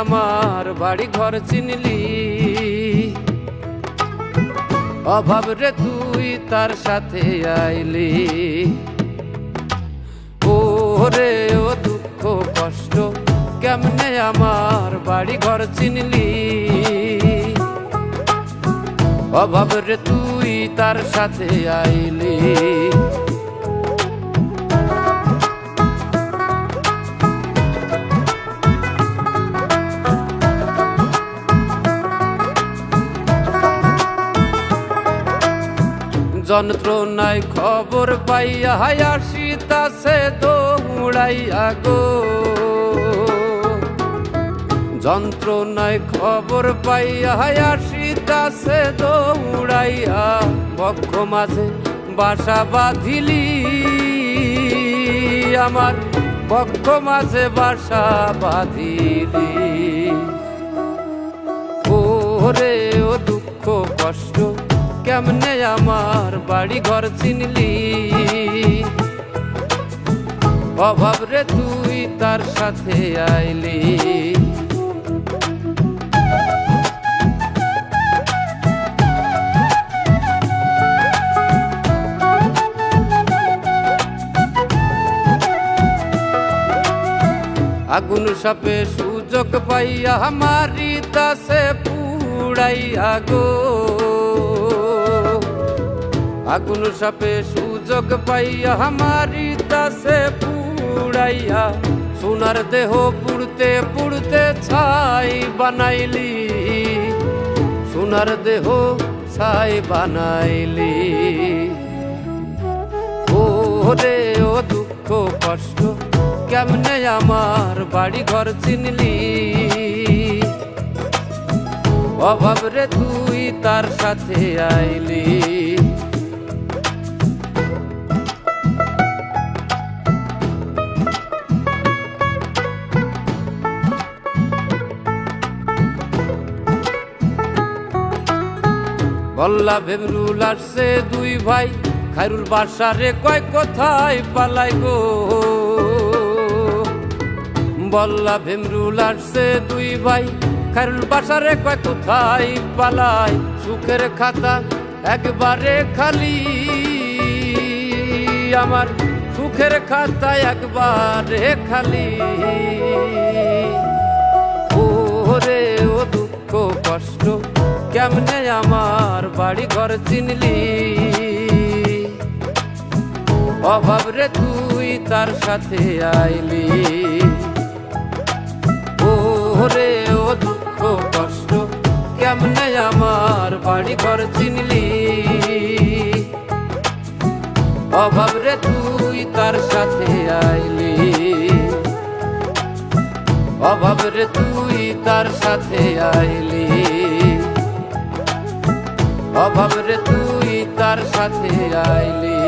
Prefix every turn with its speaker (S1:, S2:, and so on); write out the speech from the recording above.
S1: আমার বাড়ি ঘর চিনলি, অভাব রে তুই তার সাথে আইলি। ও রে ও দুঃখ কষ্ট কেমনে আমার বাড়ি ঘর চিনলি, অভাব রে তুই তার সাথে আইলি। যন্ত্রণায় খবর পাইয়া আসিতাছে দৌড়াইয়া গো, যন্ত্রণায় খবর পাইয়া আসিতাছে দৌড়াইয়া, বক্ষ মাঝে বাসা বাঁধিলি আমার, বক্ষ মাঝে বাসা বাঁধিলি। ও রে ও দুঃখ কষ্ট কেমনে আমার বাড়ি ঘর চিনলি, অভাব রে তুই তার সাথে আইলি। আগুন সাপে সুযোগ পাইয়া মারিতাছে পুড়াইয়া গো, আগুন সাপে সুযোগ পাইয়া মারিতাছে পুড়াইয়া, সোনার দেহ পুড়তে পুড়তে ছাই বানাইলি, সোনার দেহ ছাই বানাইলি। ও রে ও দুঃখ কষ্ট কেমনে আমার বাড়ি ঘর চিনলি, অভাব রে তুই তার সাথে আইলি। বল্লা ভেমরুল আসছে দুই ভাই, খায়রুল বাসারে কয় কোথায় পালাই গো, বল্লা ভেমরুল আসছে দুই ভাই, খায়রুল বাসারে কয় কোথায় পালাই, সুখের খাতা একবারে খালি আমার, সুখের খাতা একবারে খালি। ও রে ও দুঃখ কষ্ট কেমনে আমার বাড়ি ঘর চিনলি, অভাব রে তুই তার সাথে আইলি। ও রে ও দুঃখ কষ্ট কেমনে আমার বাড়ি ঘর চিনলি, অভাব রে তুই তার সাথে আইলি, অভাব রে তুই তার সাথে আইলি, অভাব রে তুই তার সাথে আইলি।